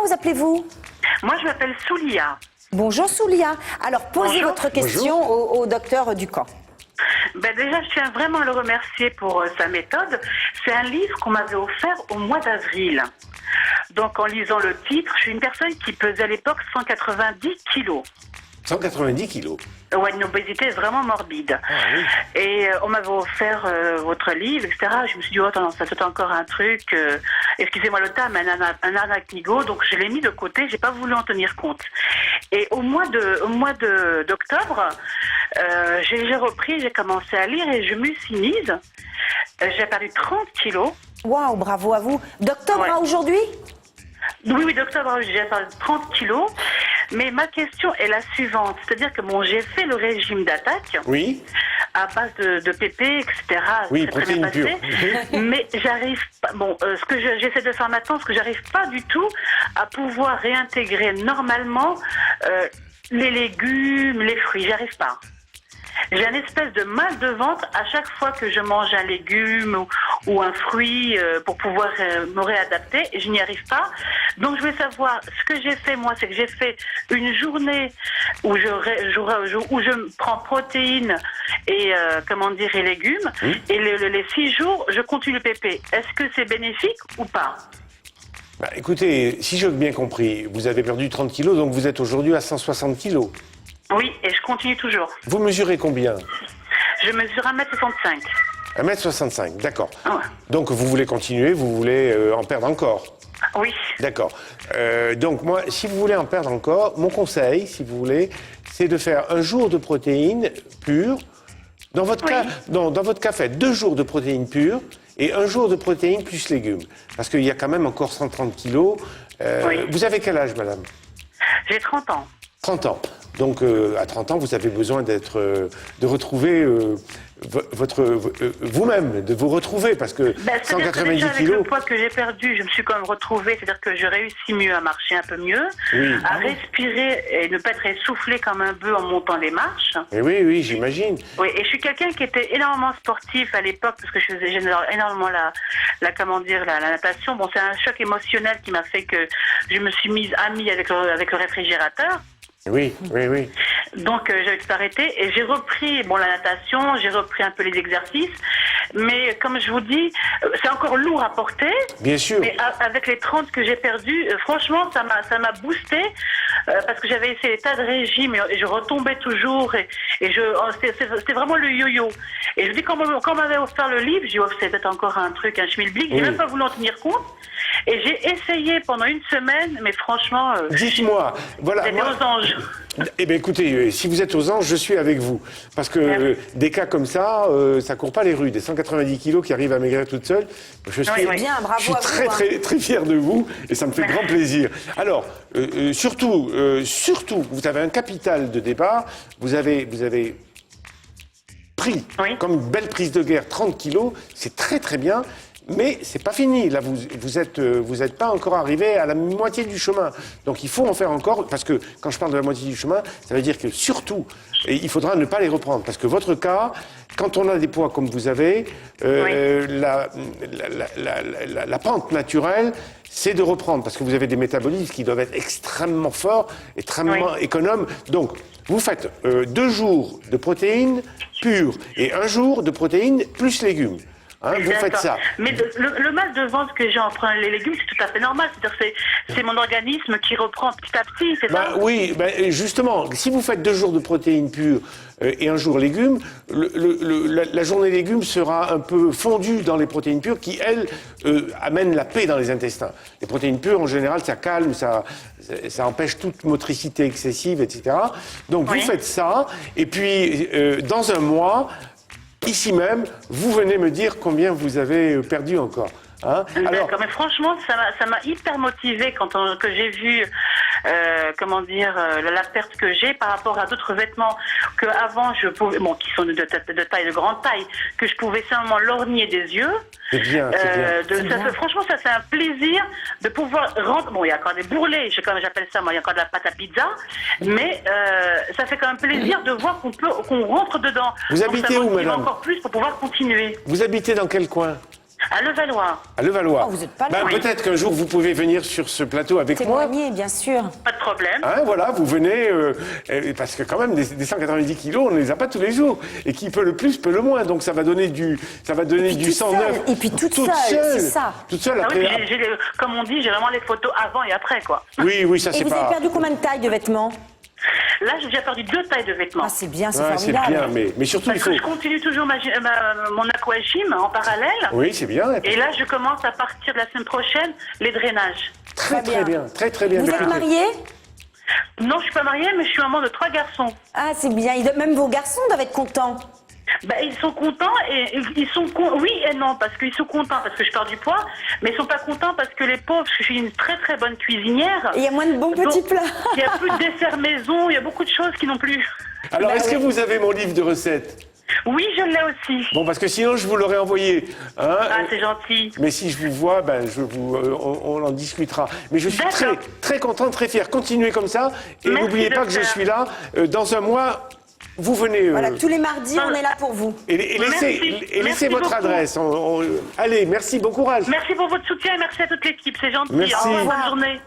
vous appelez-vous? Moi, je m'appelle Soulia. Bonjour Soulia. Alors, posez Bonjour. votre question au docteur Ducamp. Ben déjà, je tiens vraiment à le remercier pour sa méthode. C'est un livre qu'on m'avait offert au mois d'avril. Donc, en lisant le titre, je suis une personne qui pesait à l'époque 190 kilos. 190 kilos. Ouais, une obésité vraiment morbide. Ah, oui. Et on m'avait offert votre livre, etc. Je me suis dit, oh, attends, ça c'est encore un truc. Excusez-moi le terme, un arnaque-nigo. Donc je l'ai mis de côté, j'ai pas voulu en tenir compte. Et au mois d'octobre, j'ai repris, j'ai commencé à lire et je me suis mise. J'ai perdu 30 kilos. Waouh, bravo à vous. D'octobre Ouais. à aujourd'hui? Oui, d'octobre, j'ai perdu 30 kilos. Mais ma question est la suivante. C'est-à-dire que bon, j'ai fait le régime d'attaque. Oui. À base de PP, etc. Oui, C'est très bien protéines passé. Mais j'arrive pas. Bon, ce que j'essaie de faire maintenant, c'est que j'arrive pas du tout à pouvoir réintégrer normalement les légumes, les fruits. J'arrive pas. J'ai une espèce de mal de ventre à chaque fois que je mange un légume ou un fruit pour pouvoir me réadapter. Et je n'y arrive pas. Donc je voulais savoir, ce que j'ai fait moi, c'est que j'ai fait une journée où je prends protéines et et légumes. Et les 6 jours, je continue le PP. Est-ce que c'est bénéfique ou pas? Bah, écoutez, si j'ai bien compris, vous avez perdu 30 kilos, donc vous êtes aujourd'hui à 160 kilos. Oui, et je continue toujours. Vous mesurez combien? Je mesure 1m65. 1m65, d'accord. Ah ouais. Donc vous voulez continuer, vous voulez en perdre encore? Oui. D'accord. Donc moi, si vous voulez en perdre encore, mon conseil, si vous voulez, c'est de faire un jour de protéines pures. Dans votre cas, dans votre cas, faites 2 jours de protéines pures et 1 jour de protéines plus légumes. Parce qu'il y a quand même encore 130 kilos. Vous avez quel âge, madame? J'ai 30 ans. 30 ans. Donc, à 30 ans, vous avez besoin de retrouver vous-même, de vous retrouver, parce que Ben, 190 déjà, avec kilos... le poids que j'ai perdu, je me suis quand même retrouvée, c'est-à-dire que je réussis mieux à marcher un peu mieux, Oui. à respirer et ne pas être essoufflée comme un bœuf en montant les marches. Mais oui, j'imagine. Oui, et je suis quelqu'un qui était énormément sportif à l'époque, parce que j'aimais énormément la natation. Bon, c'est un choc émotionnel qui m'a fait que je me suis mise amie avec le réfrigérateur. Oui. Donc j'ai tout arrêté et j'ai repris la natation, j'ai repris un peu les exercices, mais comme je vous dis, c'est encore lourd à porter. Bien sûr. Mais avec les 30 que j'ai perdus, franchement ça m'a boosté parce que j'avais essayé des tas de régimes et je retombais toujours et c'était vraiment le yo-yo. Et je vous dis quand on m'avait offert le livre, j'ai dit c'est peut-être encore un truc, un schmilblick, j'ai même pas voulu en tenir compte. Et j'ai essayé pendant une semaine, mais franchement... Dites-moi, voilà... J'étais aux anges. Eh bien écoutez, si vous êtes aux anges, je suis avec vous. Parce que des cas comme ça, ça court pas les rues. Des 190 kilos qui arrivent à maigrir toute seule, je suis, Bien, bravo je suis à très, vous, très, très fier de vous et ça me fait grand plaisir. Alors, surtout, vous avez un capital de départ. Vous avez pris comme une belle prise de guerre 30 kilos. C'est très, très bien. Mais c'est pas fini. Là, vous êtes pas encore arrivé à la moitié du chemin. Donc, il faut en faire encore. Parce que quand je parle de la moitié du chemin, ça veut dire que surtout, il faudra ne pas les reprendre. Parce que votre cas, quand on a des poids comme vous avez, la pente naturelle, c'est de reprendre. Parce que vous avez des métabolismes qui doivent être extrêmement forts, extrêmement économes. Donc, vous faites 2 jours de protéines pures et 1 jour de protéines plus légumes. Vous faites ça. Mais le mal de ventre que j'ai en prenant les légumes, c'est tout à fait normal. C'est-à-dire que c'est mon organisme qui reprend petit à petit, c'est ça? Oui, justement, si vous faites 2 jours de protéines pures et 1 jour légumes, la journée légumes sera un peu fondue dans les protéines pures qui, elles, amènent la paix dans les intestins. Les protéines pures, en général, ça calme, ça empêche toute motricité excessive, etc. Donc vous faites ça, et puis dans un mois... Ici même, vous venez me dire combien vous avez perdu encore. D'accord, mais franchement, ça m'a hyper motivée que j'ai vu, la perte que j'ai par rapport à d'autres vêtements que avant je pouvais, qui sont de grande taille, que je pouvais simplement lorgner des yeux. C'est bien, c'est bien. Franchement, ça fait un plaisir de pouvoir rentrer. Bon, il y a encore des bourrelets, comme j'appelle ça, il y a encore de la pâte à pizza, mais ça fait quand même plaisir de voir qu'on rentre dedans. Vous habitez où, madame? Encore plus pour pouvoir continuer. Vous habitez dans quel coin? À Levallois. À Levallois. Oh, vous êtes pas Ben, loin. peut-être qu'un jour vous pouvez venir sur ce plateau avec moi. Témoigner, bien sûr. Pas de problème. Hein, voilà, vous venez, parce que quand même, des 190 kilos, on ne les a pas tous les jours. Et qui peut le plus, peut le moins. Donc ça va donner du toute sang seule. neuf. Et puis toute seule, c'est ça. Toute seule, Ah oui, après. puis comme on dit, j'ai vraiment les photos avant et après, quoi. Oui, oui, ça Et c'est vous pas... avez perdu combien de tailles de vêtements? Là, j'ai déjà perdu 2 tailles de vêtements. Ah, c'est bien, c'est Ouais, c'est formidable. bien, mais surtout il Parce faut... que je continue toujours mon aquagym en parallèle. Oui, c'est bien. Et là, je commence à partir de la semaine prochaine les drainages. Très, Très très bien. bien. Très, très bien. Vous êtes Écoutez. marié? Non, je suis pas mariée, mais je suis maman de 3 garçons. Ah, c'est bien. Même vos garçons doivent être contents. Bah, ils sont contents et ils sont oui et non parce qu'ils sont contents parce que je perds du poids, mais ils sont pas contents parce que les pauvres, je suis une très très bonne cuisinière. Et il y a moins de bons petits Donc, plats. Il y a plus de dessert maison, il y a beaucoup de choses qui n'ont plus. Alors, Bah est-ce que oui. vous avez mon livre de recettes? Oui, je l'ai aussi. Bon, parce que sinon, je vous l'aurais envoyé. Hein, Ah, c'est gentil. mais si je vous vois, ben, on en discutera. Mais je suis très, D'accord. très content, très fier. Continuez comme ça. Et Merci, n'oubliez pas que je docteur. suis là. Dans un mois, vous venez. Voilà, tous les mardis, on est là pour vous. Et Merci. laissez Merci votre beaucoup. adresse. Allez, merci, bon courage. Merci pour votre soutien et merci à toute l'équipe, c'est gentil. Merci. Au revoir, bonne journée.